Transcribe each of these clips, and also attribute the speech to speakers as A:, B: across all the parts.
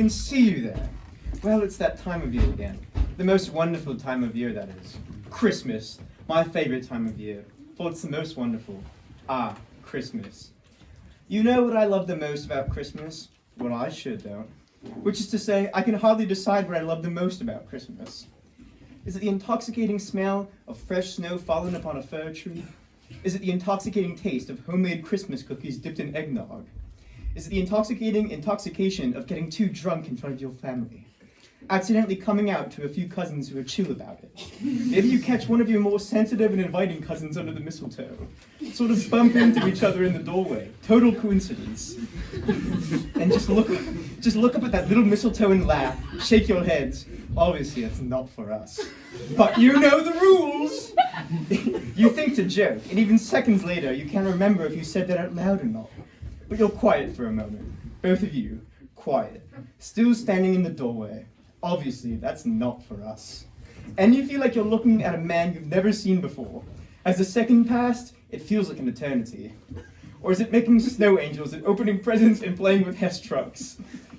A: can see you there. Well, it's that time of year again. The most wonderful time of year, that is. Christmas, my favorite time of year. For it's the most wonderful. Ah, Christmas. You know what I love the most about Christmas? Well, I should, though. Which is to say, I can hardly decide what I love the most about Christmas. Is it the intoxicating smell of fresh snow falling upon a fir tree? Is it the intoxicating taste of homemade Christmas cookies dipped in eggnog? Is it the intoxication of getting too drunk in front of your family? Accidentally coming out to a few cousins who are chill about it. Maybe you catch one of your more sensitive and inviting cousins under the mistletoe. Sort of bump into each other in the doorway. Total coincidence. And just look up at that little mistletoe and laugh. Shake your heads. Obviously, it's not for us. But you know the rules! You think to joke, and even seconds later, you can't remember if you said that out loud or not. But you're quiet for a moment. Both of you, quiet. Still standing in the doorway. Obviously, that's not for us. And you feel like you're looking at a man you've never seen before. As the second passed, it feels like an eternity. Or is it making snow angels and opening presents and playing with Hess trucks?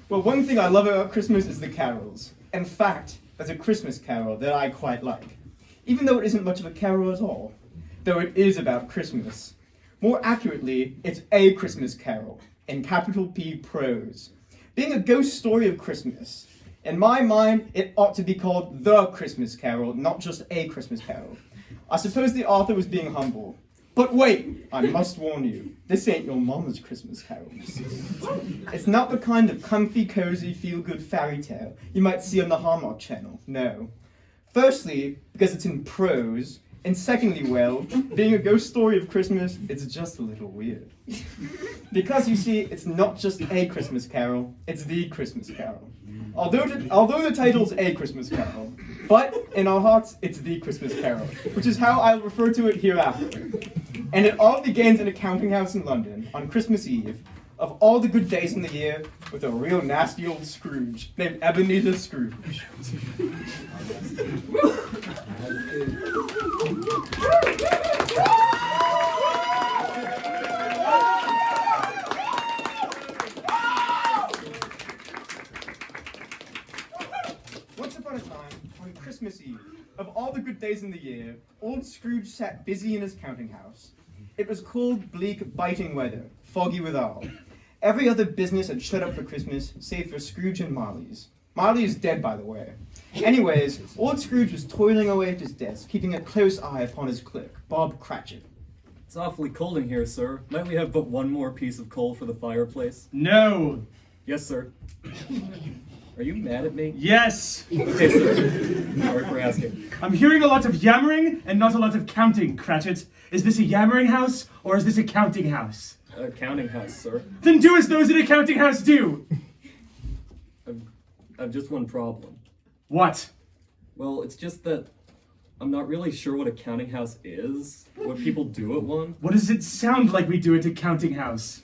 A: Well, one thing I love about Christmas is the carols. In fact, there's a Christmas carol that I quite like. Even though it isn't much of a carol at all. Though it is about Christmas. More accurately, it's a Christmas carol. In capital P prose. Being a ghost story of Christmas. In my mind, it ought to be called The Christmas Carol, not just A Christmas Carol. I suppose the author was being humble. But wait, I must warn you, this ain't your mama's Christmas carols. It's not the kind of comfy, cozy, feel-good fairy tale you might see on the Hallmark Channel, no. Firstly, because it's in prose, and secondly, well, being a ghost story of Christmas, it's just a little weird. Because you see, it's not just a Christmas carol, it's the Christmas carol. Although the title's A Christmas Carol, but in our hearts, it's the Christmas Carol, which is how I'll refer to it hereafter. And it all begins in a counting house in London on Christmas Eve, of all the good days in the year, with a real nasty old Scrooge named Ebenezer Scrooge. Once upon a time, on Christmas Eve, of all the good days in the year, old Scrooge sat busy in his counting house. It was cold, bleak, biting weather, foggy withal. Every other business had shut up for Christmas, save for Scrooge and Marley's. Marley is dead, by the way. Anyways, old Scrooge was toiling away at his desk, keeping a close eye upon his clerk, Bob Cratchit.
B: It's awfully cold in here, sir. Might we have but one more piece of coal for the fireplace?
C: No!
B: Yes, sir. Are you mad at me?
C: Yes!
B: Okay, sir. Sorry for asking.
C: I'm hearing a lot of yammering and not a lot of counting, Cratchit. Is this a yammering house, or is this a counting house?
B: A counting house, sir.
C: Then do as those in a counting house do!
B: I've just one problem.
C: What?
B: Well, it's just that I'm not really sure what a counting house is, what people do at one.
C: What does it sound like we do at a counting house?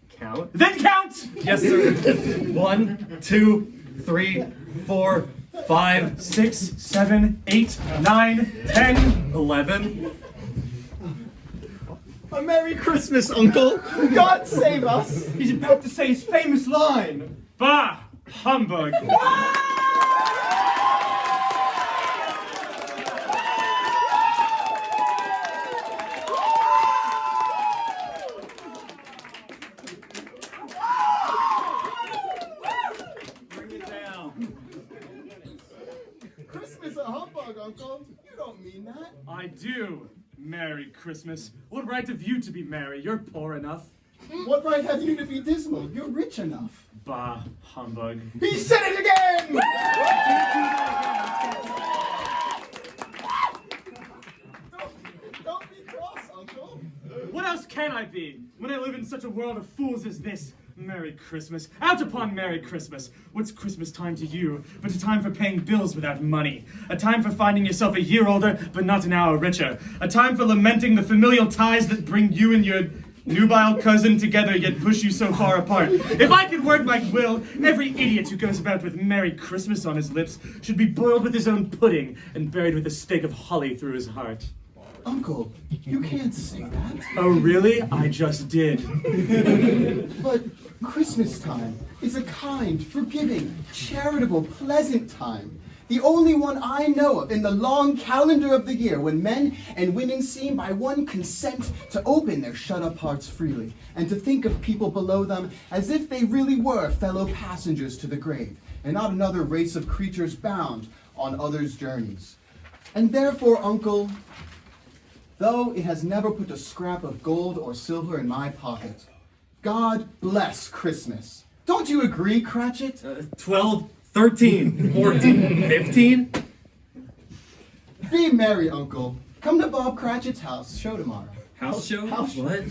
B: Count?
C: Then count!
B: Yes, sir. 1, 2, 3, 4, 5,
C: 6, 7, 8, 9, 10,
B: 11.
A: A Merry Christmas, Uncle! God save us! He's about to say his famous line!
C: Bah! Humbug!
D: Bring it down. Christmas a humbug, Uncle. You don't mean that.
C: I do. Merry Christmas. What right have you to be merry? You're poor enough.
D: What right have you to be dismal? You're rich enough.
C: Bah, humbug.
D: He said it again! Don't be cross, Uncle.
C: What else can I be when I live in such a world of fools as this? Merry Christmas. Out upon Merry Christmas. What's Christmas time to you but a time for paying bills without money? A time for finding yourself a year older but not an hour richer? A time for lamenting the familial ties that bring you and your nubile cousin together yet push you so far apart? If I could work my will, every idiot who goes about with Merry Christmas on his lips should be boiled with his own pudding and buried with a stake of holly through his heart.
D: Uncle, you can't say that.
C: Oh really? I just did.
D: But Christmas time is a kind, forgiving, charitable, pleasant time. The only one I know of in the long calendar of the year when men and women seem by one consent to open their shut-up hearts freely and to think of people below them as if they really were fellow passengers to the grave and not another race of creatures bound on others' journeys. And therefore, Uncle, though it has never put a scrap of gold or silver in my pocket, God bless Christmas. Don't you agree, Cratchit?
B: 12, 13, 14, 15?
D: Be merry, Uncle. Come to Bob Cratchit's house show tomorrow.
B: House show?
D: House show.
B: What? I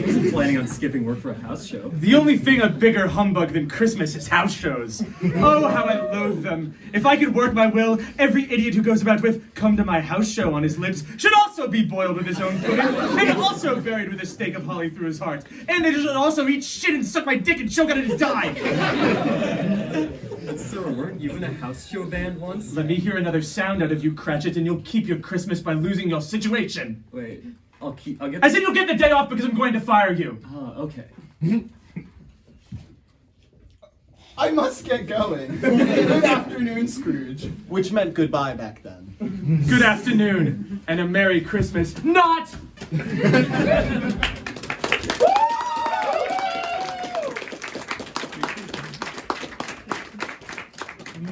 B: wasn't planning on skipping work for a house show.
C: The only thing a bigger humbug than Christmas is house shows. Oh, how I loathe them. If I could work my will, every idiot who goes about with "come to my house show" on his lips should also be boiled with his own pudding, and also buried with a stake of holly through his heart. And they should also eat shit and suck my dick and choke on it and die.
B: So weren't you in a house show band once?
C: Let me hear another sound out of you, Cratchit, and you'll keep your Christmas by losing your situation.
B: Wait, I'll get.
C: I said you'll get the day off because I'm going to fire you.
B: Okay.
D: I must get going. Good afternoon, Scrooge. Which meant goodbye back then.
C: Good afternoon, and a Merry Christmas. Not!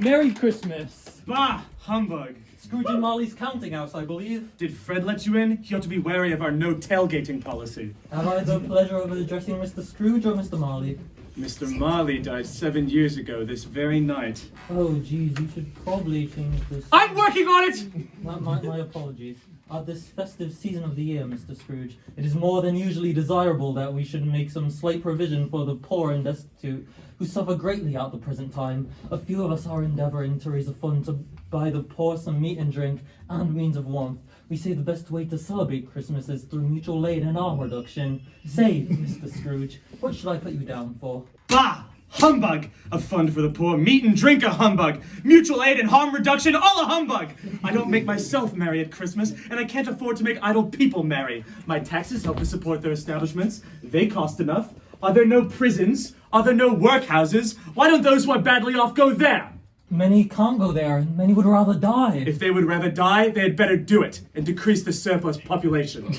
E: Merry Christmas!
C: Bah! Humbug.
E: Scrooge and Molly's counting house, I believe.
C: Did Fred let you in? He ought to be wary of our no tailgating policy.
E: Have I the pleasure of addressing Mr. Scrooge or Mr. Molly?
C: Mr. Marley died 7 years ago this very night.
E: Oh, geez, you should probably change this.
C: I'm working on it!
E: My apologies. At this festive season of the year, Mr. Scrooge, it is more than usually desirable that we should make some slight provision for the poor and destitute, who suffer greatly at the present time. A few of us are endeavouring to raise a fund to buy the poor some meat and drink and means of warmth. We say the best way to celebrate Christmas is through mutual aid and harm reduction. Say, Mr. Scrooge, what should I put you down for?
C: Bah! Humbug! A fund for the poor, meat and drink a humbug, mutual aid and harm reduction, all a humbug! I don't make myself merry at Christmas, and I can't afford to make idle people merry. My taxes help to support their establishments. They cost enough. Are there no prisons? Are there no workhouses? Why don't those who are badly off go there?
E: Many can't go there, and many would rather die.
C: If they would rather die, they had better do it, and decrease the surplus population.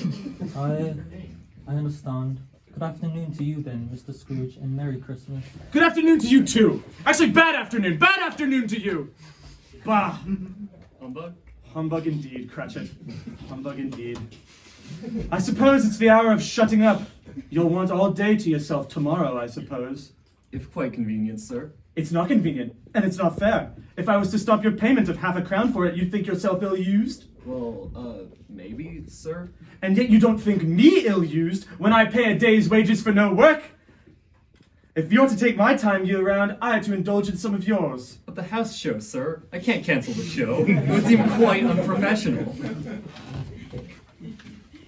E: I understand. Good afternoon to you then, Mr. Scrooge, and Merry Christmas.
C: Good afternoon to you too. Actually, bad afternoon. Bad afternoon to you. Bah.
B: Humbug?
C: Humbug indeed, Cratchit. Humbug indeed. I suppose it's the hour of shutting up. You'll want all day to yourself tomorrow, I suppose.
B: If quite convenient, sir.
C: It's not convenient, and it's not fair. If I was to stop your payment of ½ a crown for it, you'd think yourself ill-used?
B: Well, maybe, sir?
C: And yet you don't think me ill-used when I pay a day's wages for no work? If you're to take my time year-round, I had to indulge in some of yours.
B: But the house show, sir. I can't cancel the show. It would seem quite unprofessional.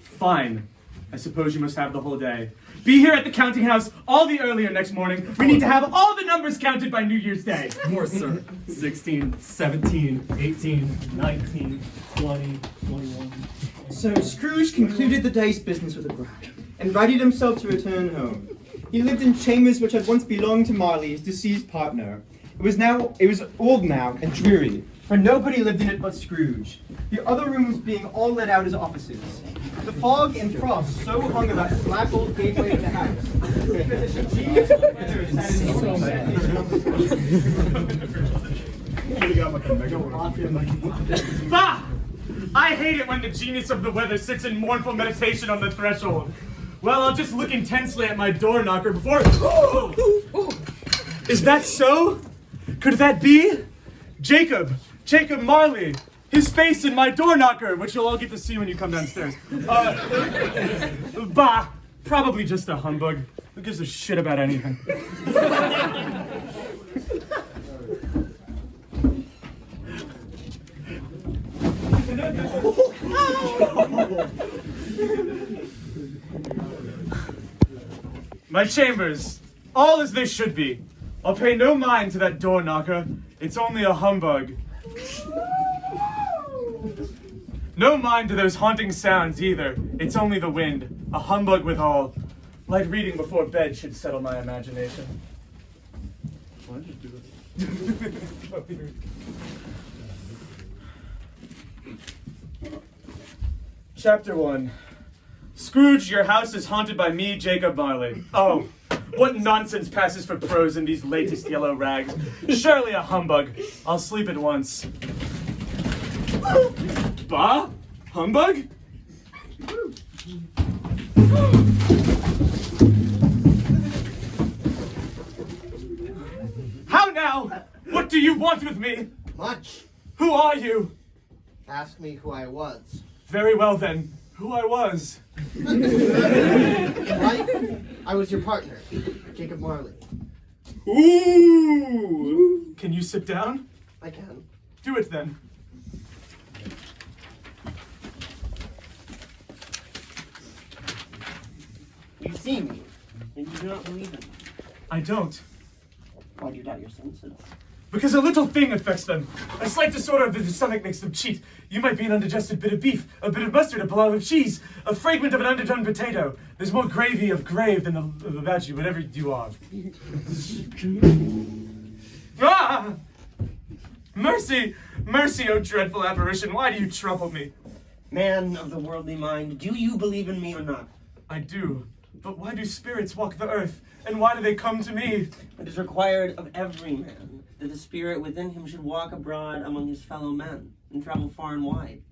C: Fine. I suppose you must have the whole day. Be here at the counting house all the earlier next morning. We need to have all the numbers counted by New Year's Day.
B: Of course, sir. 16, 17, 18, 19, 20, 21.
A: So Scrooge concluded the day's business with a brag, and readied himself to return home. He lived in chambers which had once belonged to Marley, his deceased partner. It was old now and dreary, for nobody lived in it but Scrooge. The other rooms being all let out as offices. The fog and frost so hung about the black old gateway of the house.
C: Bah! I hate it when the genius of the weather sits in mournful meditation on the threshold. Well, I'll just look intensely at my door knocker before... Is that so? Could that be? Jacob Marley. His face in my door knocker, which you'll all get to see when you come downstairs. Bah! Probably just a humbug. Who gives a shit about anything? My chambers, all as they should be. I'll pay no mind to that door knocker. It's only a humbug. No mind to those haunting sounds either. It's only the wind. A humbug with all. Light reading before bed should settle my imagination.
F: Why did you do it?
C: Chapter 1. Scrooge, your house is haunted by me, Jacob Marley. Oh, what nonsense passes for prose in these latest yellow rags. Surely a humbug. I'll sleep at once. Bah? Humbug? How now? What do you want with me?
G: Much.
C: Who are you?
G: Ask me who I was.
C: Very well then, who I was.
G: In life, I was your partner, Jacob Marley.
C: Ooh! Can you sit down?
G: I can.
C: Do it then.
G: You see me, and you do not believe in me.
C: I don't.
G: Why do you doubt your senses?
C: Because a little thing affects them. A slight disorder of the stomach makes them cheat. You might be an undigested bit of beef, a bit of mustard, a blob of cheese, a fragment of an underdone potato. There's more gravy of grave than about you, whatever you are. Ah! Mercy! Mercy, O dreadful apparition, why do you trouble me?
G: Man of the worldly mind, do you believe in me or not?
C: I do. But why do spirits walk the earth? And why do they come to me?
G: It is required of every man that the spirit within him should walk abroad among his fellow men and travel far and wide.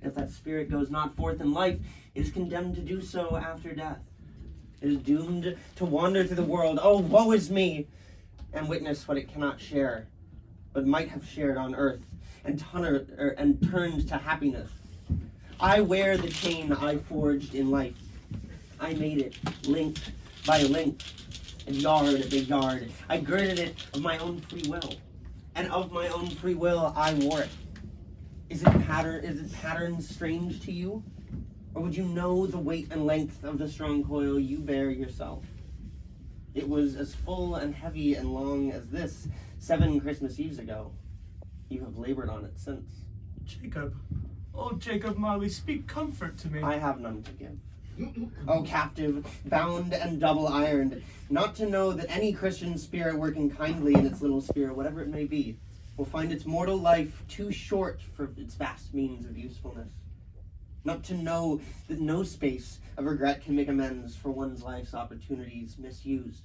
G: If that spirit goes not forth in life, it is condemned to do so after death. It is doomed to wander through the world, oh, woe is me, and witness what it cannot share, but might have shared on earth, and turned to happiness. I wear the chain I forged in life. I made it, link by link, and yard by yard. I girded it of my own free will, and of my own free will I wore it. Is it pattern strange to you? Or would you know the weight and length of the strong coil you bear yourself? It was as full and heavy and long as this 7 Christmas Eves ago. You have labored on it since.
C: Jacob, oh Jacob Marley, speak comfort to me.
G: I have none to give. O captive, bound and double ironed, not to know that any Christian spirit working kindly in its little sphere, whatever it may be, will find its mortal life too short for its vast means of usefulness. Not to know that no space of regret can make amends for one's life's opportunities misused.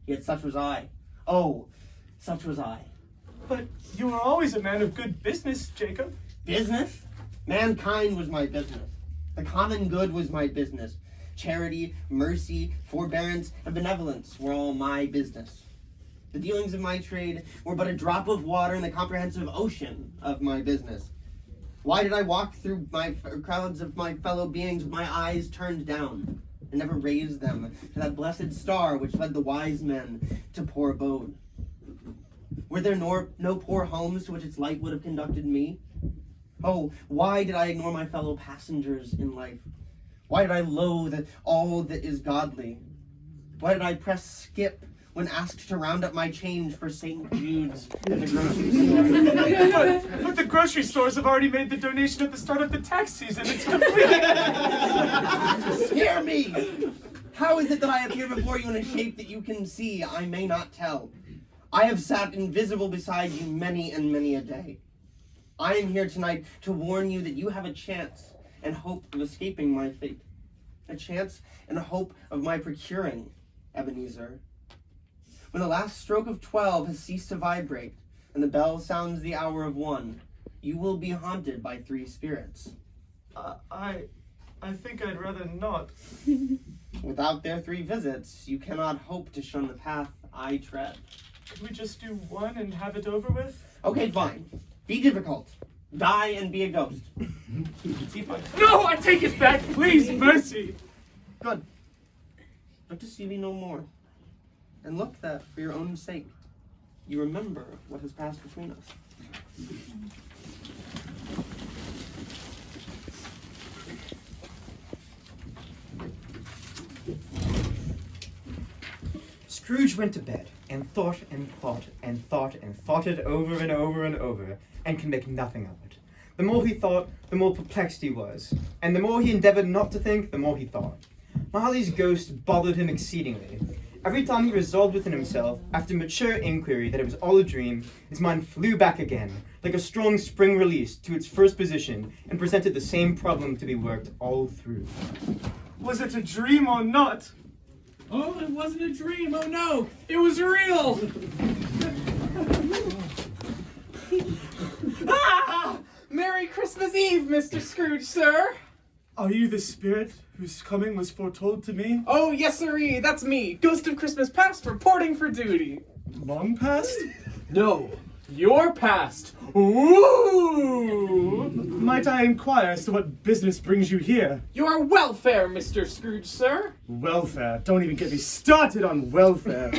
G: Yet such was I. Oh, such was I.
C: But you were always a man of good business, Jacob.
G: Business? Mankind was my business. The common good was my business. Charity, mercy, forbearance, and benevolence were all my business. The dealings of my trade were but a drop of water in the comprehensive ocean of my business. Why did I walk through my crowds of my fellow beings with my eyes turned down, and never raise them to that blessed star which led the wise men to poor abode? Were there no poor homes to which its light would have conducted me? Oh, why did I ignore my fellow passengers in life? Why did I loathe all that is godly? Why did I press skip when asked to round up my change for St. Jude's at the grocery store?
C: But the grocery stores have already made the donation at the start of the tax season. It's complete.
G: Hear me! How is it that I appear before you in a shape that you can see? I may not tell. I have sat invisible beside you many and many a day. I am here tonight to warn you that you have a chance and hope of escaping my fate. A chance and a hope of my procuring, Ebenezer. When the last stroke of 12 has ceased to vibrate and the bell sounds the hour of 1, you will be haunted by 3 spirits.
C: I think I'd rather not.
G: Without their 3 visits, you cannot hope to shun the path I tread.
C: Could we just do one and have it over with?
G: Okay, fine. Be difficult. Die and be a ghost. See if I...
C: No, I take it back, please, mercy.
G: Good. Look to see me no more. And look that, for your own sake, you remember what has passed between us.
A: Scrooge went to bed and thought and thought and thought and thought it over and over and over, and could make nothing of it. The more he thought, the more perplexed he was, and the more he endeavored not to think, the more he thought. Marley's ghost bothered him exceedingly. Every time he resolved within himself, after mature inquiry, that it was all a dream, his mind flew back again, like a strong spring released, to its first position, and presented the same problem to be worked all through.
C: Was it a dream or not?
H: Oh, it wasn't a dream. Oh no, it was real. Ah! Merry Christmas Eve, Mr. Scrooge, sir.
C: Are you the spirit whose coming was foretold to me?
H: Oh, yes, sirree, that's me, Ghost of Christmas Past, reporting for duty.
C: Long past?
H: No, your past. Ooh!
C: Might I inquire as to what business brings you here?
H: Your welfare, Mr. Scrooge, sir.
C: Welfare. Don't even get me started on welfare.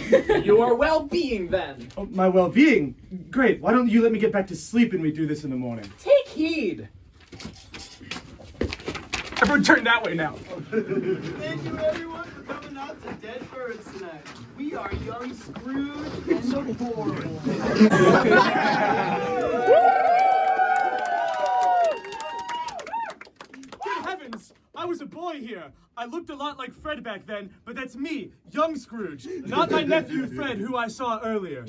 H: Your well-being, then.
C: Oh, my well-being? Great. Why don't you let me get back to sleep and we do this in the morning?
H: Take heed.
C: Everyone turn that way now.
D: Thank you everyone for coming out to Dead Birds tonight. We are young Scrooge and the Horrible.
C: Good heavens! I was a boy here. I looked a lot like Fred back then, but that's me, young Scrooge, not my nephew Fred, who I saw earlier.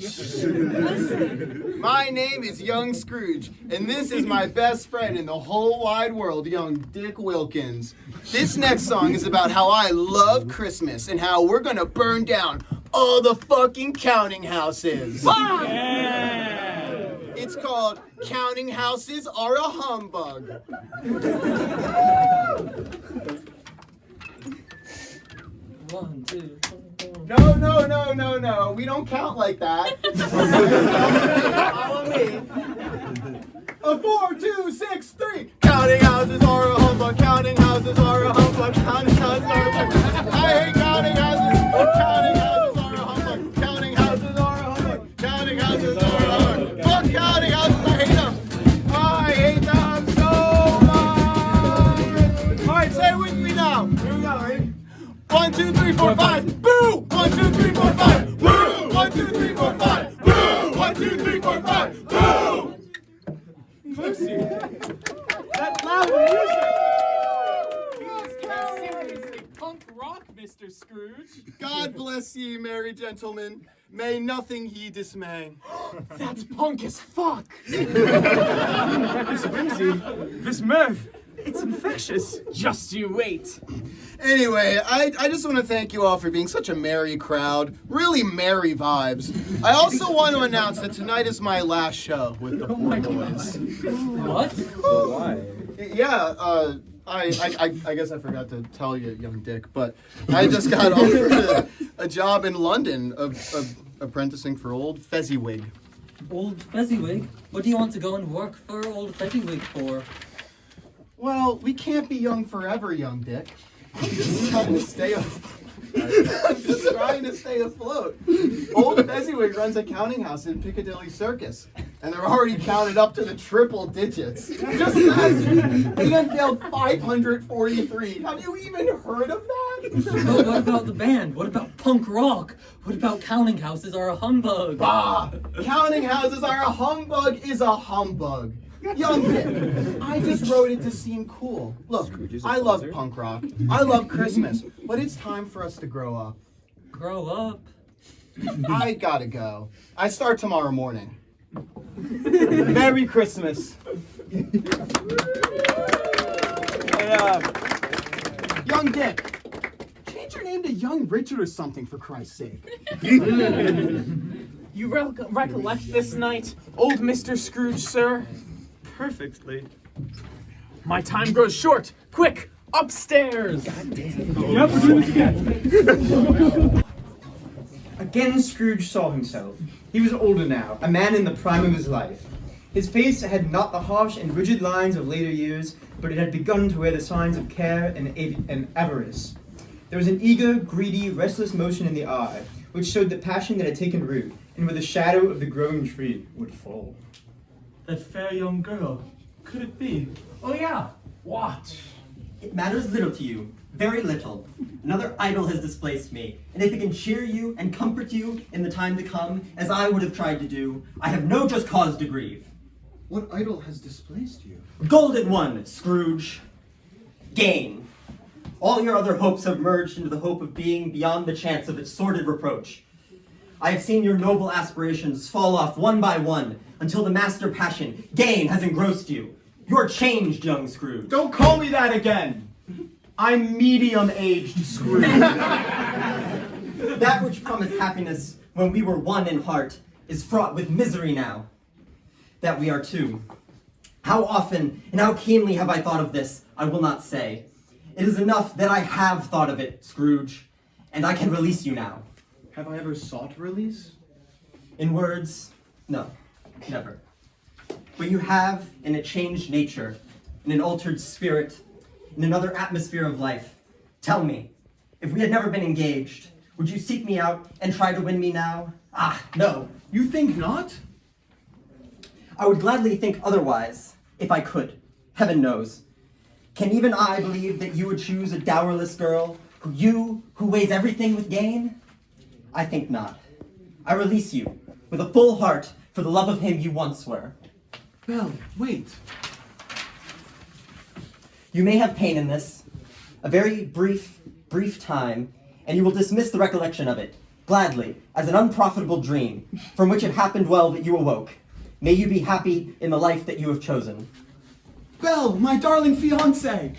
D: My name is Young Scrooge, and this is my best friend in the whole wide world, young Dick Wilkins. This next song is about how I love Christmas and how we're gonna burn down all the fucking counting houses.
C: Yeah.
D: It's called Counting Houses Are a Humbug.
E: One, two, three, four.
D: No. We don't count like that. Follow me. 4, 2, 6, 3. Counting houses are a humbug. Counting houses are a humbug. Counting houses are a humbug. I hate counting houses. Counting houses are a humbug. Counting houses are a humbug. Counting houses are a humbug. Fuck counting houses. I hate them. I hate them so much. All right, say it with me now. Here we go. Ready? 1, 2, 3, 4, 5. Boo! 1, 2, 3, 4, 5. Boo! 1, 2, 3, 4, 5. Boo! 1, 2, 3, 4, 5. Boo!
C: Lucy, that loud music!
H: Seriously, punk rock, Mr. Scrooge.
D: God bless ye, merry gentlemen. May nothing ye dismay.
H: That's punk as fuck.
C: This whimsy, this mirth, it's infectious.
H: Just you wait.
D: Anyway, I just want to thank you all for being such a merry crowd. Really merry vibes. I also want to announce that tonight is my last show with the Poor Boys.
E: What?
B: Why?
D: Yeah, I guess I forgot to tell you, young Dick, but I just got offered a job in London of apprenticing for old Fezziwig.
E: Old Fezziwig? What do you want to go and work for Old Fezziwig for?
D: Well, we can't be young forever, young Dick. I'm just trying to stay afloat. Old Fezziwig runs a counting house in Piccadilly Circus, and they're already counted up to the triple digits. Just last year, they unveiled 543. Have you even heard of that?
E: But what about the band? What about punk rock? What about counting houses are a humbug?
D: Bah! Counting houses are a humbug is a humbug. Young Dick, I just wrote it to seem cool. Look, I love punk rock. I love Christmas. But it's time for us to grow up.
E: Grow up.
D: I gotta go. I start tomorrow morning. Merry Christmas. Young Dick, change your name to Young Richard or something, for Christ's sake.
H: You recollect this night, old Mr. Scrooge, sir?
C: Perfectly.
H: My time grows short. Quick, upstairs.
C: Yep, we're doing this again.
A: Again Scrooge saw himself. He was older now, a man in the prime of his life. His face had not the harsh and rigid lines of later years, but it had begun to wear the signs of care and avarice. There was an eager, greedy, restless motion in the eye, which showed the passion that had taken root, and where the shadow of the growing tree would fall.
C: That fair young girl, could it be?
I: Oh yeah, watch. It matters little to you, very little. Another idol has displaced me, and if it can cheer you and comfort you in the time to come, as I would have tried to do, I have no just cause to grieve.
D: What idol has displaced you?
I: Golden one, Scrooge. Gain. All your other hopes have merged into the hope of being beyond the chance of its sordid reproach. I have seen your noble aspirations fall off one by one until the master passion, gain, has engrossed you. You're changed, young Scrooge.
A: Don't call me that again. I'm medium-aged Scrooge.
I: That which promised happiness when we were one in heart is fraught with misery now that we are two. How often and how keenly have I thought of this, I will not say. It is enough that I have thought of it, Scrooge, and I can release you now.
D: Have I ever sought release?
I: In words, no, never. But you have, in a changed nature, in an altered spirit, in another atmosphere of life. Tell me, if we had never been engaged, would you seek me out and try to win me now? Ah, no.
D: You think not?
I: I would gladly think otherwise, if I could. Heaven knows. Can even I believe that you would choose a dowerless girl, who weighs everything with gain? I think not. I release you, with a full heart, for the love of him you once were.
D: Belle, wait.
I: You may have pain in this, a very brief time, and you will dismiss the recollection of it, gladly, as an unprofitable dream, from which it happened well that you awoke. May you be happy in the life that you have chosen.
D: Belle, my darling fiancé!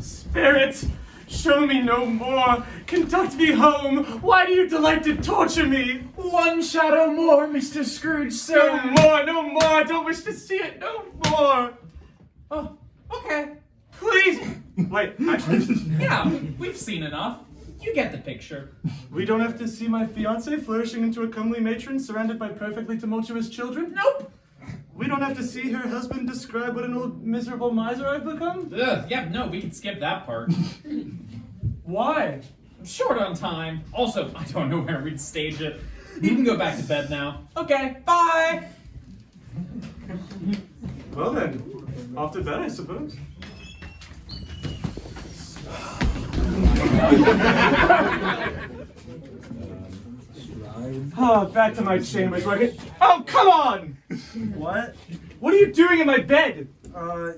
C: Spirit, show me no more. Conduct me home. Why do you delight to torture me?
H: One shadow more, Mr. Scrooge,
C: No
H: sir.
C: more, no more. I don't wish to see it. No more.
H: Oh, okay.
C: Please. Wait, actually,
H: Yeah, we've seen enough. You get the picture.
C: we don't have to see my fiancée flourishing into a comely matron surrounded by perfectly tumultuous children?
H: Nope.
C: We don't have to see her husband describe what an old miserable miser I've become?
H: Ugh, yeah, no, we can skip that part.
C: Why?
H: I'm short on time. Also, I don't know where we'd stage it. You can go back to bed now. Okay, bye!
C: Well then, off to bed, I suppose. Oh, back to my chambers where I can... Oh, come on!
F: What?
C: What are you doing in my bed?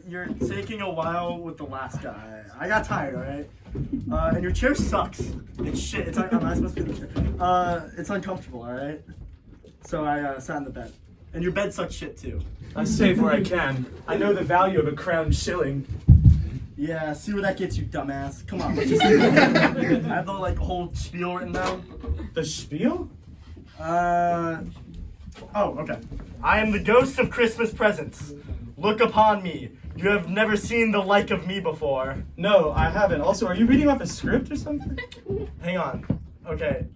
F: You're taking a while with the last guy. I got tired, alright? And your chair sucks. It's shit. It's am I supposed to be in the chair? It's uncomfortable, alright? So I sat in the bed. And your bed sucks shit too.
C: I save where I can. I know the value of a crown shilling.
F: Yeah, see where that gets you, dumbass. Come on, let's just I have the whole spiel written down.
C: The spiel?
F: Oh, okay. I am the ghost of Christmas presents. Look upon me. You have never seen the like of me before.
C: No, I haven't. Also, are you reading off a script or something?
F: Hang on. Okay,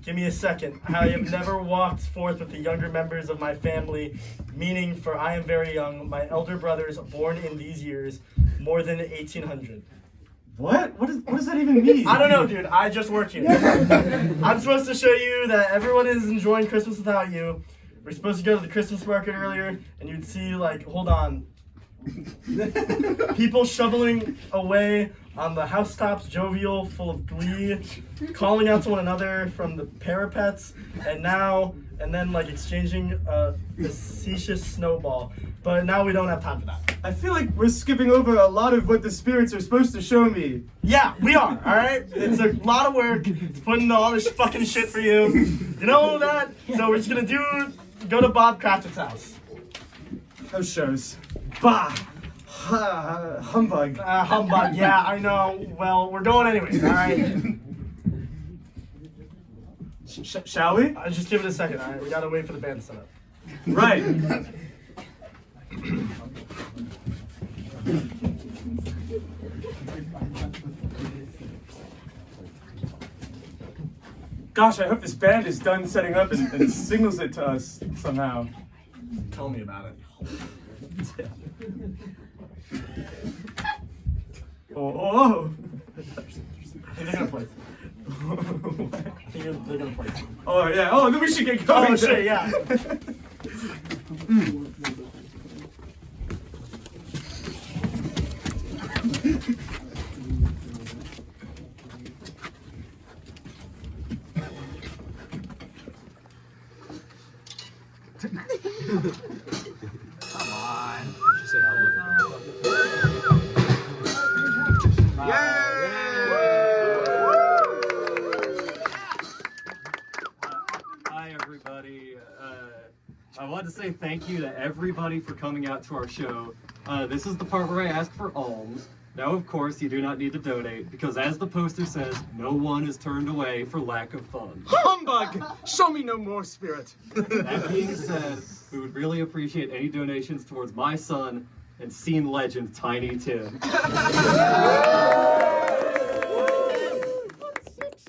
F: give me a second. I have never walked forth with the younger members of my family, meaning for I am very young, my elder brothers born in these years, more than 1800.
C: What? What does that even mean?
F: I don't know, dude. I just work here. I'm supposed to show you that everyone is enjoying Christmas without you. We're supposed to go to the Christmas market earlier, and you'd see, hold on. People shoveling away on the housetops, jovial, full of glee, calling out to one another from the parapets, and then exchanging a facetious snowball. But now we don't have time for that.
C: I feel like we're skipping over a lot of what the spirits are supposed to show me.
F: Yeah, we are, alright? It's a lot of work to put into all this fucking shit for you. You know that? So we're just gonna go to Bob Cratchit's house.
C: Those shows. Bah! Humbug.
F: Humbug, yeah, I know. Well, we're going anyways, alright?
C: Shall we?
F: Just give it a second, alright? We gotta wait for the band to set up.
C: Right. Gosh, I hope this band is done setting up and signals it to us somehow.
F: Tell me about it.
C: Oh.
F: I think they're gonna play. I think they're gonna play.
C: Oh, yeah. Oh, then we should get going.
F: Oh, shit, yeah.
J: Come on.
B: Hi, everybody. I want to say thank you to everybody for coming out to our show. This is the part where I ask for alms. Now, of course, you do not need to donate, because as the poster says, no one is turned away for lack of funds.
C: Humbug! Show me no more spirit.
B: That being said, we would really appreciate any donations towards my son and scene legend, Tiny Tim.
K: I'm 6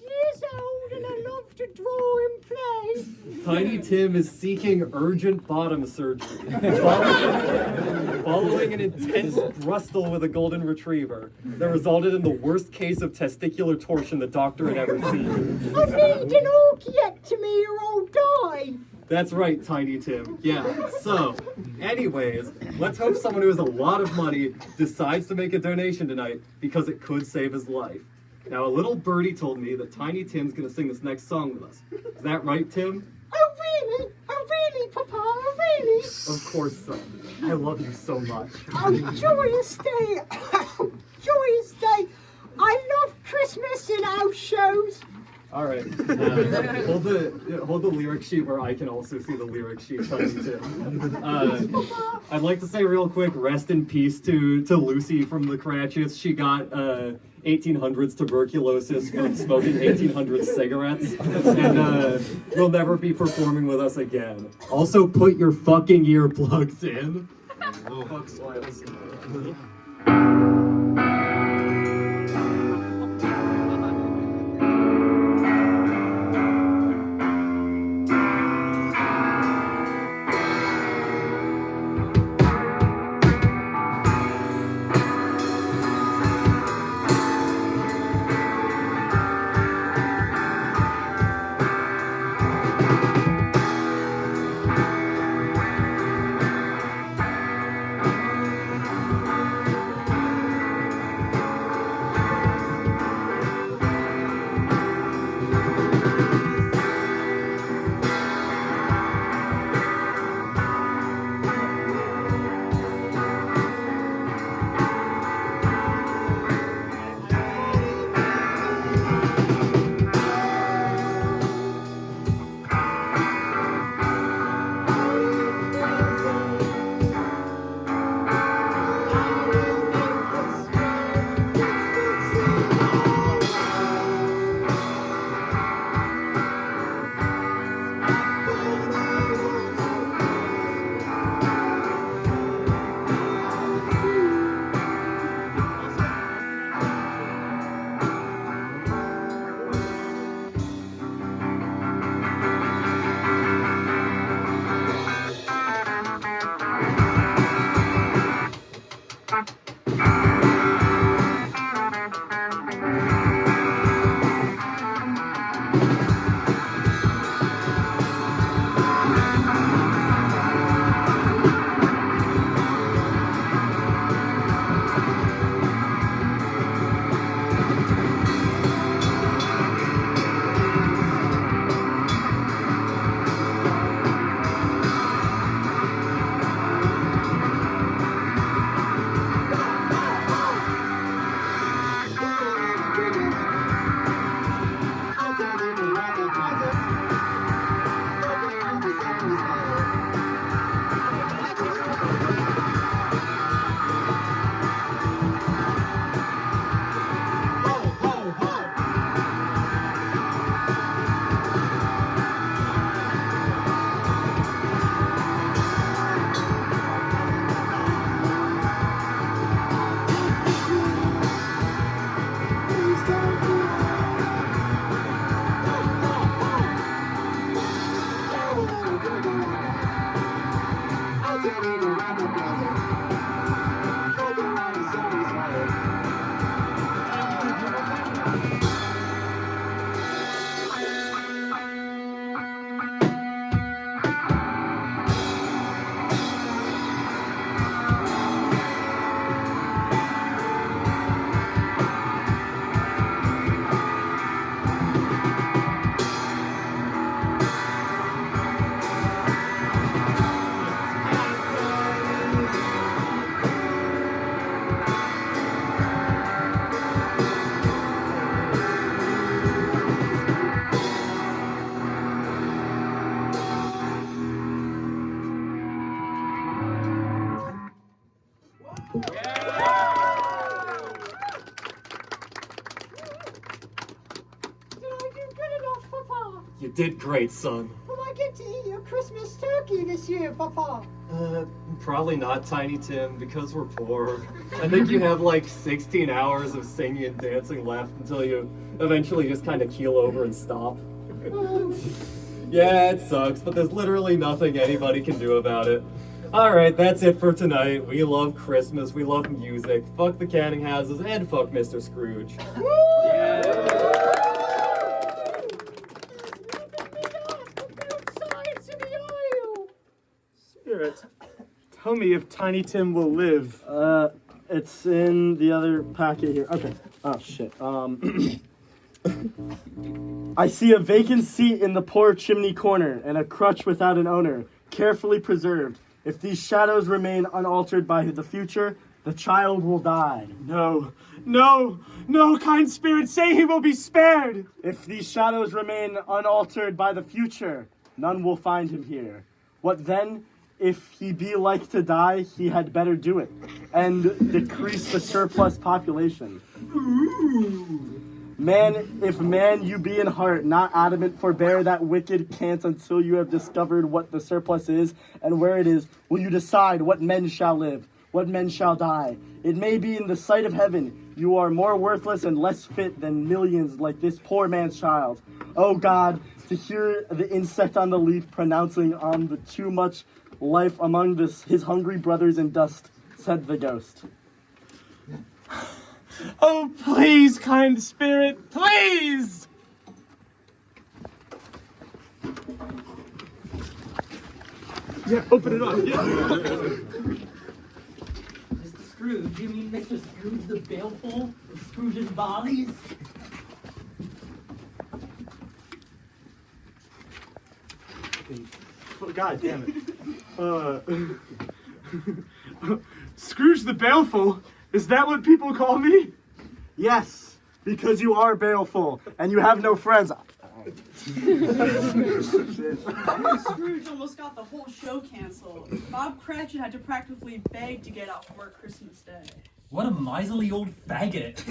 K: years old and I love to draw and play.
B: Tiny Tim is seeking urgent bottom surgery following an intense brustle with a golden retriever that resulted in the worst case of testicular torsion the doctor had ever seen.
K: I need an orchiectomy or I'll die.
B: That's right, Tiny Tim. Yeah. So, anyways, let's hope someone who has a lot of money decides to make a donation tonight because it could save his life. Now, a little birdie told me that Tiny Tim's gonna sing this next song with us. Is that right, Tim?
K: Oh really? Oh really, Papa? Oh really?
B: Of course, son. I love you so much.
K: Oh, joyous day. Joyous day. I love Christmas and house shows.
B: All right. Hold the lyric sheet where I can also see the lyric sheet. Tiny Tim. I'd like to say real quick, rest in peace to Lucy from the Cratchits. She got 1800s tuberculosis from smoking 1800s cigarettes, and will never be performing with us again. Also, put your fucking earplugs in. Fuck smiles.
K: Did I do good enough, Papa?
B: You did great, son.
K: Will I get to eat your Christmas turkey this year, Papa?
B: Probably not, Tiny Tim, because we're poor. I think you have like 16 hours of singing and dancing left until you eventually just kind of keel over and stop. Yeah, it sucks, but there's literally nothing anybody can do about it. Alright, that's it for tonight. We love Christmas, we love music. Fuck the canning houses, and fuck Mr. Scrooge.
F: Spirit, tell me if Tiny Tim will live. It's in the other packet here. Okay. Oh, shit. I see a vacant seat in the poor chimney corner and a crutch without an owner, carefully preserved. If these shadows remain unaltered by the future, the child will die.
C: No, kind spirit, say he will be spared.
F: If these shadows remain unaltered by the future, none will find him here. What then? If he be like to die, he had better do it, and decrease the surplus population. Man, if man you be in heart, not adamant, forbear that wicked cant until you have discovered what the surplus is, and where it is, will you decide what men shall live, what men shall die. It may be in the sight of heaven, you are more worthless and less fit than millions like this poor man's child. Oh God, to hear the insect on the leaf pronouncing on the too much life among his hungry brothers in dust, said the ghost.
C: Oh, please, kind spirit, please! Yeah, open it up, yeah.
E: Mr. Scrooge, you mean Mr. Scrooge the baleful of Scrooge's bodies?
F: Oh, God damn it.
C: Scrooge the Baleful? Is that what people call me?
F: Yes, because you are baleful, and you have no friends.
J: Scrooge almost got the whole show canceled. Bob Cratchit had to practically beg to get off work Christmas Day.
E: What a miserly old faggot.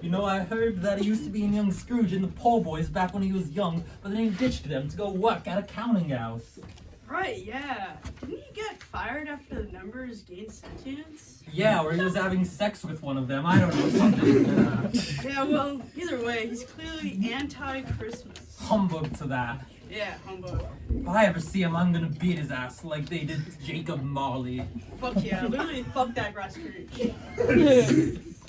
E: You know, I heard that he used to be in young Scrooge and the poor boys back when he was young, but then he ditched them to go work at a counting house.
J: Right, yeah. Didn't he get fired after the numbers gained sentience?
E: Yeah, or he was having sex with one of them. I don't know, something like that.
J: Yeah, well, either way, he's clearly anti-Christmas.
E: Humbug to that.
J: Yeah, humbug.
E: If I ever see him, I'm gonna beat his ass like they did Jacob Marley.
J: Fuck yeah, literally fuck that grass Scrooge.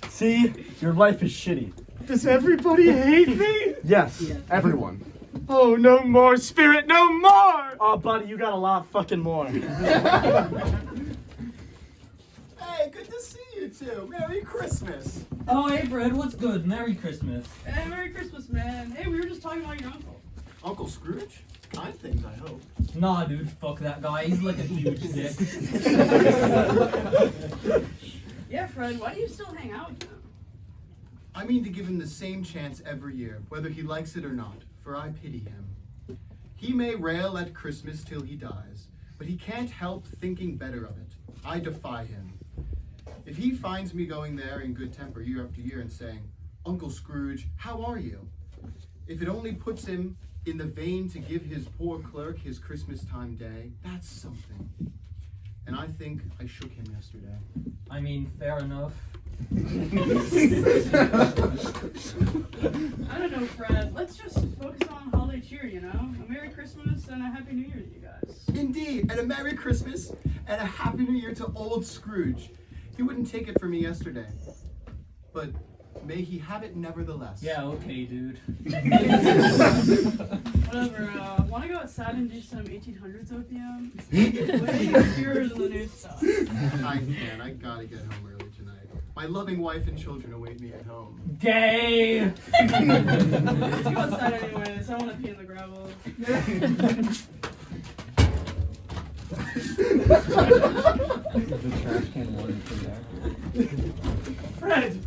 F: See, your life is shitty.
C: Does everybody hate me?
F: Yes, everyone.
C: Oh, no more, spirit, no more!
F: Oh, buddy, you got a lot fucking more.
D: Hey, good to see you two. Merry Christmas.
E: Oh, hey, Fred, what's good? Merry Christmas.
J: Hey, Merry Christmas, man. Hey, we were just talking about your uncle.
D: Uncle Scrooge? Kind things, I hope.
E: Nah, dude, fuck that guy. He's like a huge dick.
J: Yeah, Fred, why do you still hang out with him?
D: I mean to give him the same chance every year, whether he likes it or not, for I pity him. He may rail at Christmas till he dies, but he can't help thinking better of it. I defy him. If he finds me going there in good temper year after year and saying, Uncle Scrooge, how are you? If it only puts him in the vein to give his poor clerk his Christmas time day, that's something. And I think I shook him yesterday.
E: I mean, fair enough.
J: I don't know, Fred. Let's just focus on holiday cheer, you know? A Merry Christmas and a Happy New Year to you guys.
D: Indeed, and a Merry Christmas and a Happy New Year to old Scrooge. He wouldn't take it from me yesterday, but may he have it nevertheless.
E: Yeah, okay, dude.
J: Whatever, wanna go outside and do some 1800s opium? Way purer than the new stuff.
D: I can't. I gotta get home early tonight. My loving wife and children await me at home.
E: Gay!
J: Let's go outside anyways. I wanna pee in the gravel.
C: Fred!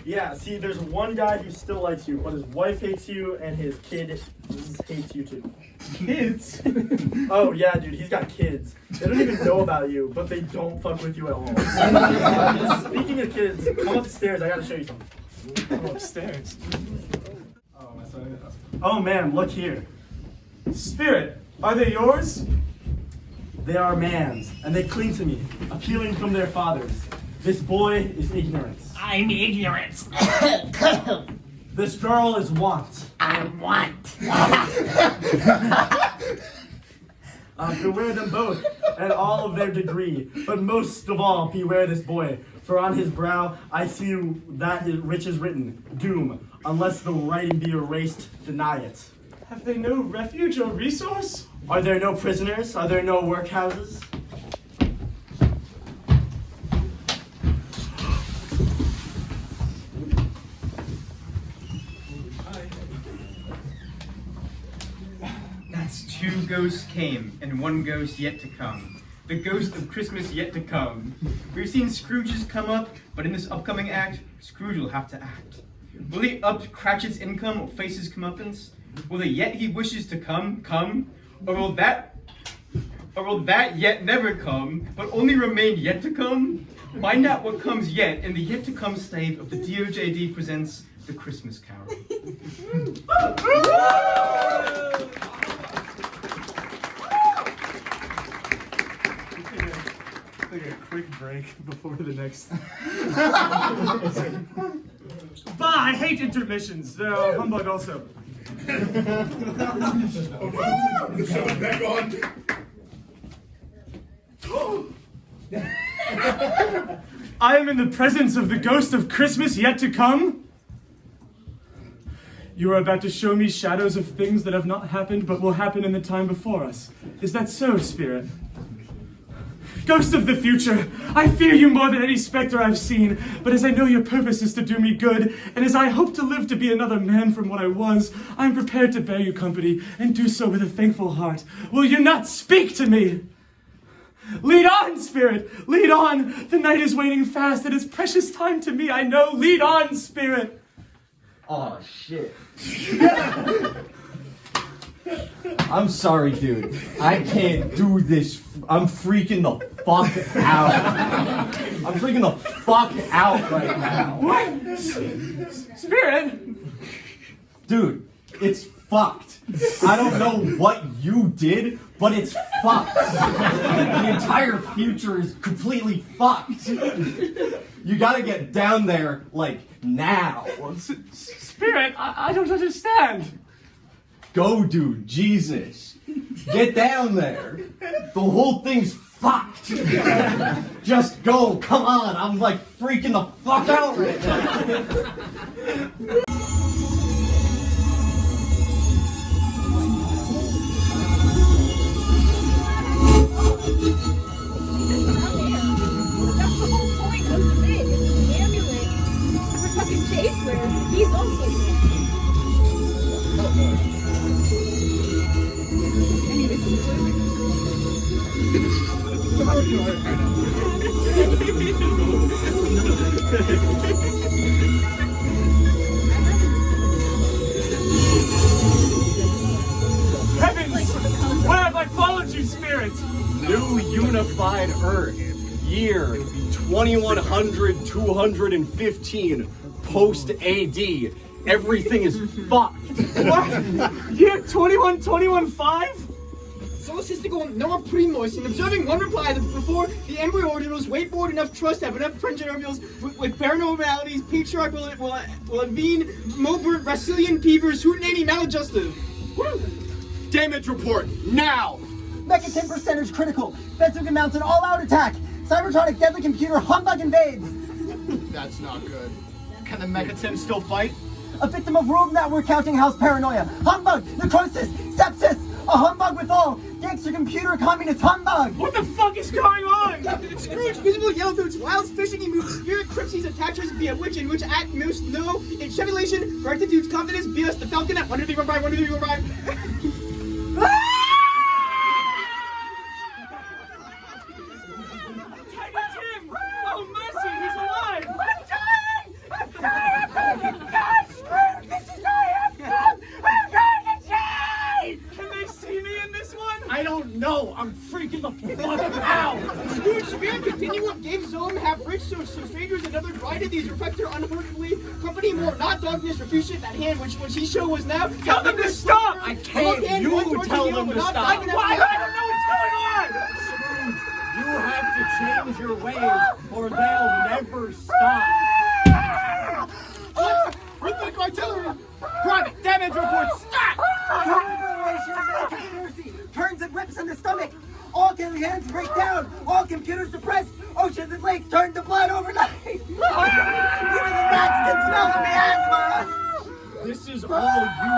F: Yeah, see, there's one guy who still likes you, but his wife hates you and his kid hates you too.
C: Kids?
F: Oh, yeah, dude, he's got kids. They don't even know about you, but they don't fuck with you at all. Speaking of kids, come upstairs. I gotta show you something.
C: Come upstairs.
F: Oh, man, look here.
C: Spirit, are they yours?
F: They are man's, and they cling to me, appealing from their fathers. This boy is ignorance.
K: I'm ignorance.
F: This girl is want.
K: I'm want.
F: Beware them both, and all of their degree, but most of all, beware this boy. For on his brow I see that which is written, doom, unless the writing be erased, deny it.
C: Have they no refuge or resource?
F: Are there no prisoners? Are there no workhouses?
A: That's two ghosts came, and one ghost yet to come. The ghost of Christmas yet to come. We've seen Scrooge's come up, but in this upcoming act, Scrooge will have to act. Will he up Cratchit's income or face his comeuppance? Will the yet he wishes to come? Or will that yet never come, but only remain yet to come? Find out what comes yet in the yet to come stave of the DOJD presents The Christmas Carol.
C: Take a quick break before the next. Bah, I hate intermissions. They're humbug also.
L: The show's back on.
C: I am in the presence of the ghost of Christmas yet to come. You are about to show me shadows of things that have not happened but will happen in the time before us. Is that so, Spirit? Ghost of the future, I fear you more than any specter I've seen, but as I know your purpose is to do me good, and as I hope to live to be another man from what I was, I am prepared to bear you company, and do so with a thankful heart. Will you not speak to me? Lead on, Spirit, lead on. The night is waning fast, it is precious time to me, I know. Lead on, Spirit.
M: Oh shit. I'm sorry, dude. I can't do this. I'm freaking the fuck out. I'm freaking the fuck out right now.
C: What? Spirit?
M: Dude, it's fucked. I don't know what you did, but it's fucked. The entire future is completely fucked. You gotta get down there, like, now.
C: Spirit, I don't understand.
M: Go, dude, Jesus. Get down there. The whole thing's fucked. Just go, come on. I'm like freaking the fuck out right now.
N: That's the whole point of the bit. It's the amulet. We're fucking Chase wears. He's also
C: Heavens! Where have I followed you, Spirit?
B: New unified Earth, year 2100-215 post AD. Everything is fucked.
C: What? Year 21-21-5?
O: Solar system Noah Primos in observing one reply that before the embryo orbitals wait board enough trust have enough friendship orbitals with paranormalities, patriarch will avene Mobert, Brasilian Peavers, Hootenanny, maladjustive.
B: Damage report, now!
I: Mechatin percentage critical. Fensive mounted all-out attack. Cybertronic deadly computer humbug invades.
O: That's not good. Can the Mechatin still fight?
I: A victim of world network counting house paranoia. Humbug, necrosis, sepsis. A humbug with all. Gangster computer communist humbug.
C: What the fuck is going on?
O: Scrooge, visible yellow throats, wilds, fishing, moves, spirit, crypsies, attachers, be a witch, in which at moose, no, in chevulation, rectitudes, confidence, be us, the falcon at 12315, 12315.
C: Tiny Tim! Oh, mercy, he's alive!
N: I'm dying!
O: I don't know. I'm freaking the fuck out. Scrooge, Spirit, Continuum, Dave Zone, Have Rich, so Strangers, Another Bride of these reflect their unhurriedly company more, not darkness, refuse shit that hand, which he show was now.
C: Tell them to stop!
O: I can't. You tell them to stop.
C: Why? I don't know what's going on!
B: You have to change your ways, or they'll never stop.
O: Rhythmic artillery! Private, damage report, stop!
I: Conspiracy turns and rips in the stomach. All killing hands break down. All computers depressed. Oceans and lakes turn to blood overnight. Even the rats can smell the miasma.
B: This is all you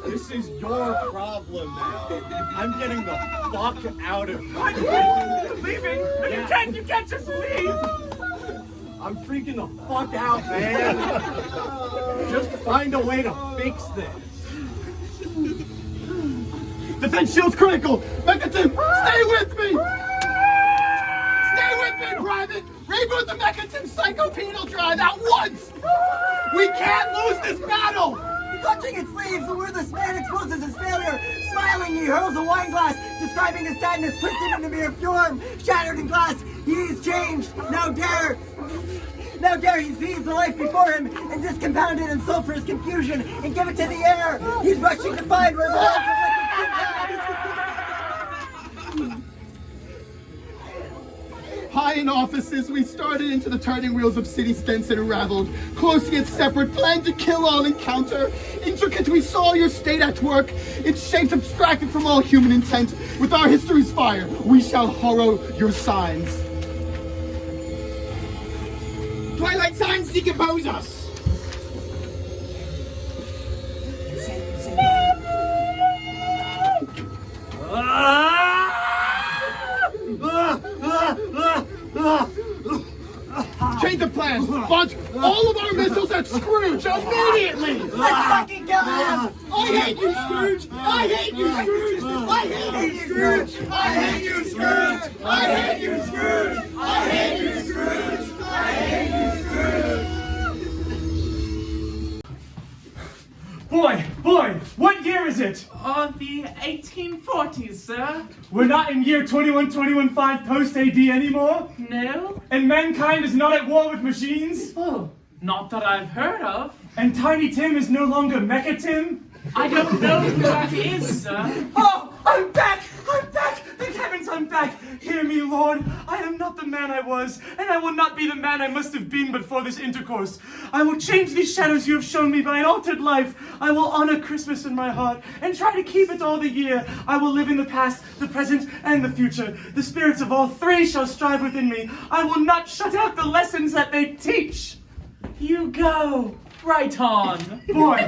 B: do. This is your problem now. I'm getting the fuck out of here.
C: You're leaving? Yeah. You can't just leave!
B: I'm freaking the fuck out, man. Just find a way to fix this.
D: Defense shield's critical! Mechatim, stay with me! Stay with me, Private! Reboot the Mechatim psychopenal drive at once! We can't lose this battle!
I: Clutching its sleeves, the wordless man exposes his failure. Smiling, he hurls a wine glass, describing his sadness, twisted into mere form. Shattered in glass, he's changed. Now dare he seize the life before him and discompound it in sulphurous confusion and give it to the air. He's rushing to find where the life of
D: High in offices, we started into the turning wheels of city stents and unraveled. Close yet separate, planned to kill all encounter. Intricate, we saw your state at work. Its shapes abstracted from all human intent. With our history's fire, we shall horror your signs.
O: Twilight signs decompose us!
D: Change the plans! Launch all of our missiles at Scrooge immediately!
I: Let's fucking kill him!
O: I hate you, Scrooge! I hate you, Scrooge! I hate you, Scrooge! I hate you, Scrooge! I hate you, Scrooge! I hate you, Scrooge! I hate you, Scrooge!
C: Boy, what year is it?
P: The 1840s, sir.
C: We're not in year 21,5 post-AD anymore?
P: No?
C: And mankind is not at war with machines?
P: Oh, not that I've heard of.
C: And Tiny Tim is no longer Mecha Tim?
P: I don't know who that is, sir.
C: Oh, I'm back! I'm back! Thank heavens I'm back! Hear me, Lord. I am not the man I was, and I will not be the man I must have been but for this intercourse. I will change these shadows you have shown me by an altered life. I will honor Christmas in my heart, and try to keep it all the year. I will live in the past, the present, and the future. The spirits of all three shall strive within me. I will not shut out the lessons that they teach.
P: You go. Right on.
C: Boy,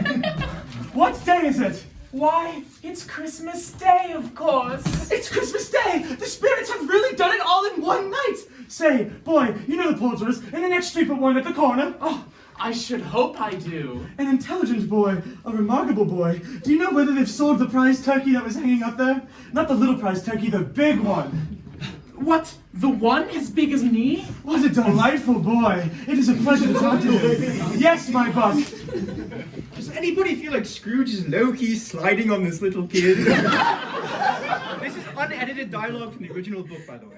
C: what day is it?
P: Why, it's Christmas Day, of course.
C: It's Christmas Day! The spirits have really done it all in one night! Say, boy, you know the Poulterers in the next street but one at the corner?
P: Oh, I should hope I do.
C: An intelligent boy, a remarkable boy. Do you know whether they've sold the prize turkey that was hanging up there? Not the little prize turkey, the big one.
P: What? The one as big as me?
C: What a delightful boy. It is a pleasure to talk to him. Yes, my buck.
A: Does anybody feel like Scrooge is low-key sliding on this little kid? This is unedited dialogue from the original book, by the way.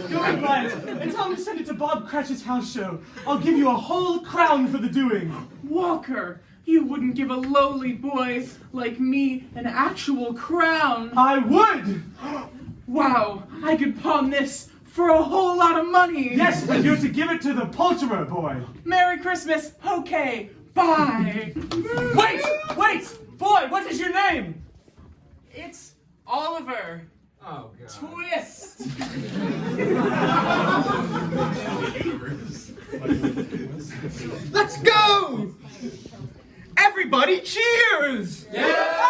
C: Go and buy it, and tell him to send it to Bob Cratchit's house show. I'll give you a whole crown for the doing.
P: Walker, you wouldn't give a lowly boy like me an actual crown.
C: I would!
P: Wow, I could pawn this for a whole lot of money.
C: Yes, but you're to give it to the Poulterer boy.
P: Merry Christmas. Okay, bye.
C: Wait! Boy, what is your name?
P: It's Oliver.
C: Oh, God.
P: Twist.
A: Let's go! Everybody cheers!
C: Yeah!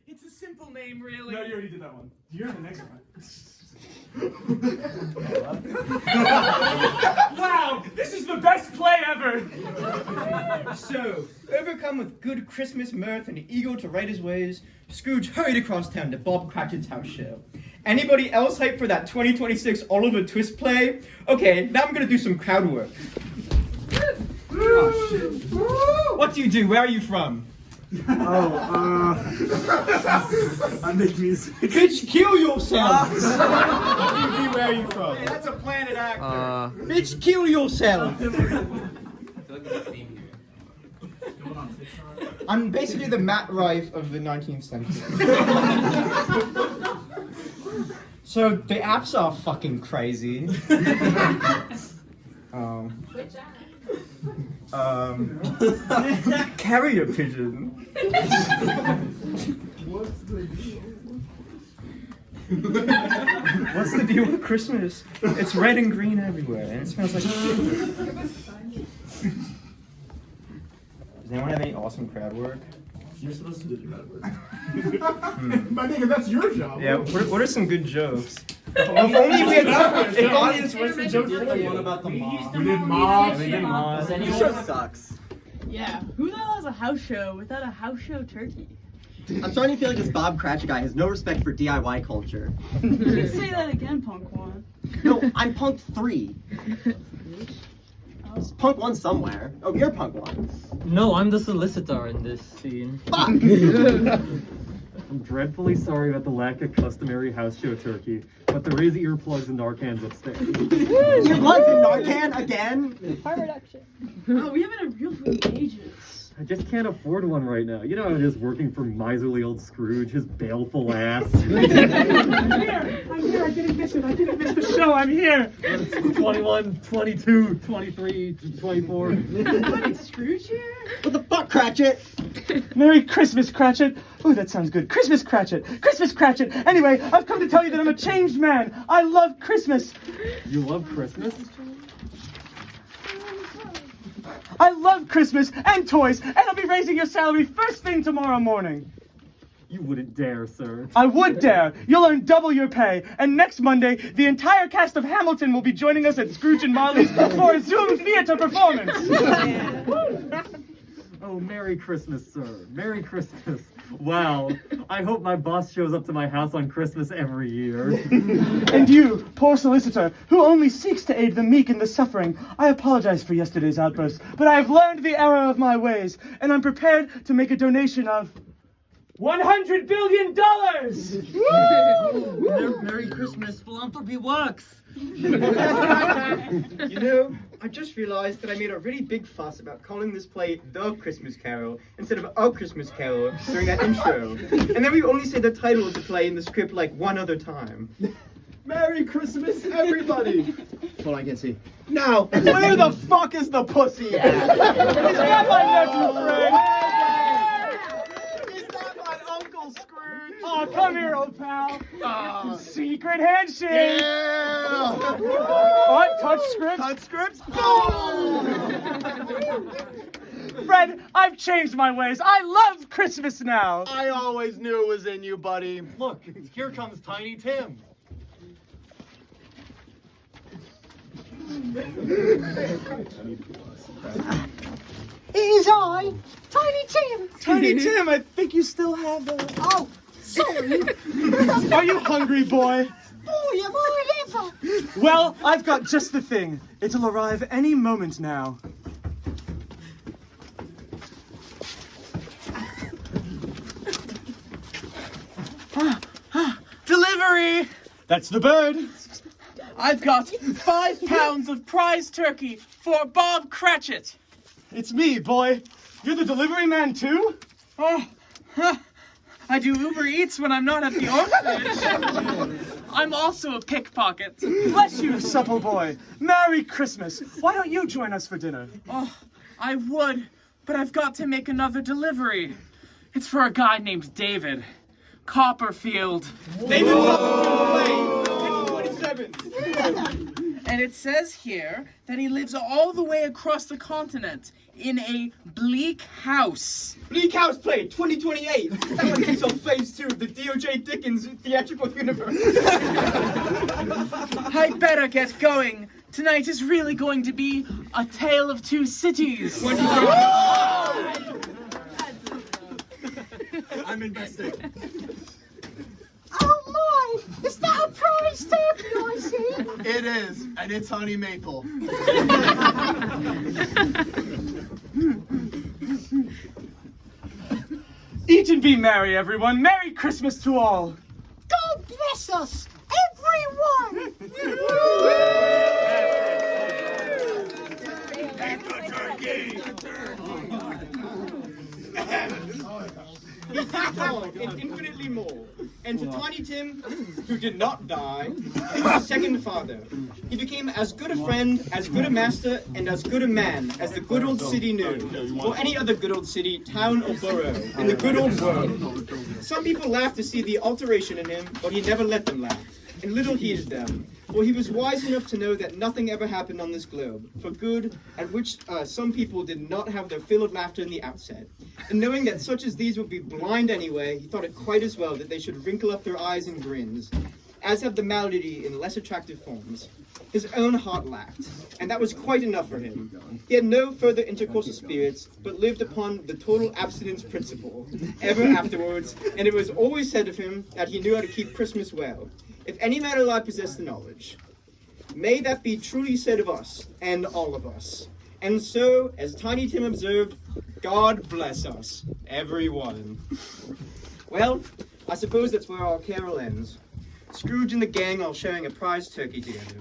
P: It's a simple name, really.
C: No, you already did that one. You're the next one. Wow, this is the best play ever!
A: So, overcome with good Christmas mirth and eager to right his ways, Scrooge hurried across town to Bob Cratchit's house show. Anybody else hyped for that 2026 Oliver Twist play? Okay, now I'm gonna do some crowd work. What do you do? Where are you from?
F: I make music.
A: Bitch, kill yourself! What do you do? Where are you from?
O: Hey, that's a planet actor.
A: Bitch, kill yourself! I'm basically the Matt Rife of the 19th century. So the apps are fucking crazy. Carrier pigeon. What's the deal with Christmas? It's red and green everywhere, and it smells like shit. Does anyone have any awesome crowd work?
F: You're supposed to do the crowd work.
L: My nigga, that's your job.
A: Yeah, what are some good jokes? If only we had if audience was the joke for you.
M: What about the mob?
L: We did mob.
A: We did mob.
M: This show sucks.
J: Yeah, who the hell has a house show without a house show turkey?
I: I'm starting to feel like this Bob Cratchit guy has no respect for DIY culture.
J: You can say that again, Punk One.
I: No, I'm Punk 3. It's Punk 1 somewhere. Oh, you're Punk 1.
E: No, I'm the solicitor in this scene.
I: Fuck!
B: I'm dreadfully sorry about the lack of customary house show turkey, but there is earplugs and Narcans upstairs.
I: Earplugs and Narcan again?
N: Harm reduction.
J: Oh, we haven't had real food in ages.
B: I just can't afford one right now. You know how it is working for miserly old Scrooge, his baleful ass.
C: I'm here. I didn't miss it. I didn't miss the show. I'm here.
B: 21, 22, 23, 24.
J: What, is Scrooge here?
I: What the fuck, Cratchit?
C: Merry Christmas, Cratchit. Ooh, that sounds good. Christmas, Cratchit. Christmas, Cratchit. Anyway, I've come to tell you that I'm a changed man. I love Christmas.
B: You love Christmas?
C: I love Christmas and toys, and I'll be raising your salary first thing tomorrow morning.
B: You wouldn't dare, sir.
C: I would dare. You'll earn double your pay, and next Monday, the entire cast of Hamilton will be joining us at Scrooge and Marley's for a Zoom theater performance.
B: Oh, Merry Christmas, sir. Merry Christmas. Wow. I hope my boss shows up to my house on Christmas every year.
C: And you, poor solicitor, who only seeks to aid the meek and the suffering, I apologize for yesterday's outburst, but I have learned the error of my ways, and I'm prepared to make a donation of $100 billion!
E: Merry Christmas, philanthropy works!
O: You know, I just realized that I made a really big fuss about calling this play The Christmas Carol instead of A Christmas Carol during that intro. And then we only say the title of the play in the script like one other time.
D: Merry Christmas, everybody! Hold on, I can't see.
O: Now, where the fuck is the pussy at?
C: Is that my nephew, Fred?
O: Is that my Uncle Scrooge?
C: Oh, come here, old pal. Secret handshake.
O: Yeah!
C: What? Touch scripts?
O: Touch scripts?
C: Fred, I've changed my ways. I love Christmas now.
O: I always knew it was in you, buddy.
B: Look, here comes Tiny Tim.
K: It is I, Tiny Tim.
C: Tiny Tim, I think you still have the...
K: Oh, sorry.
C: Are you hungry, boy?
K: Boy, am I ever.
C: Well, I've got just the thing. It'll arrive any moment now.
P: Delivery!
C: That's the bird.
P: I've got 5 pounds of prize turkey for Bob Cratchit.
C: It's me, boy. You're the delivery man, too?
P: Oh, I do Uber Eats when I'm not at the orphanage. I'm also a pickpocket.
C: Bless you, supple boy. Merry Christmas. Why don't you join us for dinner?
P: Oh, I would, but I've got to make another delivery. It's for a guy named David Copperfield.
O: David Copperfield, play 27.
P: And it says here that he lives all the way across the continent in a bleak house.
O: Bleak House play 2028. That one kicks off phase 2 of the DOJD Dickens theatrical universe.
P: I better get going. Tonight is really going to be a tale of two cities.
O: I'm investing.
K: Oh my, is that a prize turkey I see?
O: It is, and it's honey maple.
C: and be merry, everyone. Merry Christmas to all.
K: God bless us, everyone!
O: He did all and infinitely more. And to Tiny Tim, who did not die, he was a second father. He became as good a friend, as good a master, and as good a man as the good old city knew, or any other good old city, town, or borough in the good old world. Some people laughed to see the alteration in him, but he never let them laugh, and little heeded them. For he was wise enough to know that nothing ever happened on this globe for good, at which some people did not have their fill of laughter in the outset. And knowing that such as these would be blind anyway, he thought it quite as well that they should wrinkle up their eyes in grins, as have the malady in less attractive forms. His own heart laughed, and that was quite enough for him. He had no further intercourse with spirits, but lived upon the total abstinence principle, ever afterwards, and it was always said of him that he knew how to keep Christmas well. If any man alive possessed the knowledge, may that be truly said of us, and all of us. And so, as Tiny Tim observed, God bless us, everyone. Well, I suppose that's where our carol ends. Scrooge and the gang all sharing a prize turkey together.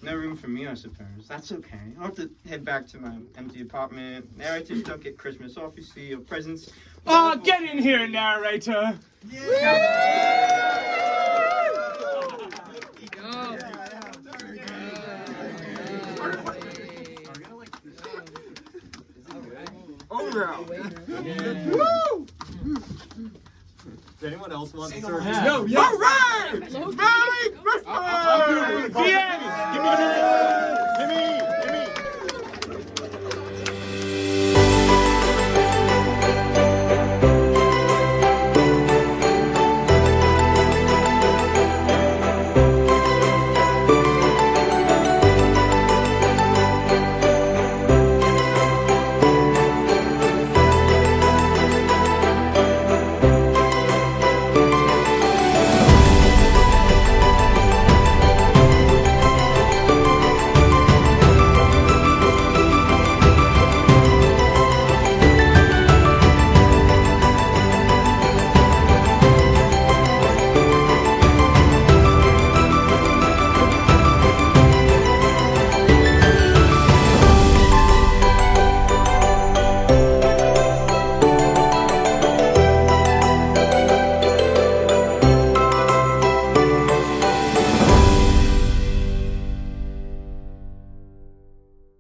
O: No room for me, I suppose. That's okay. I'll have to head back to my empty apartment. Narrators don't get Christmas off, you see, or presents.
C: Get in here, narrator.
B: Woo! Does anyone else want to serve?
C: No, yes. All right! Merry Christmas!
B: The end! Give me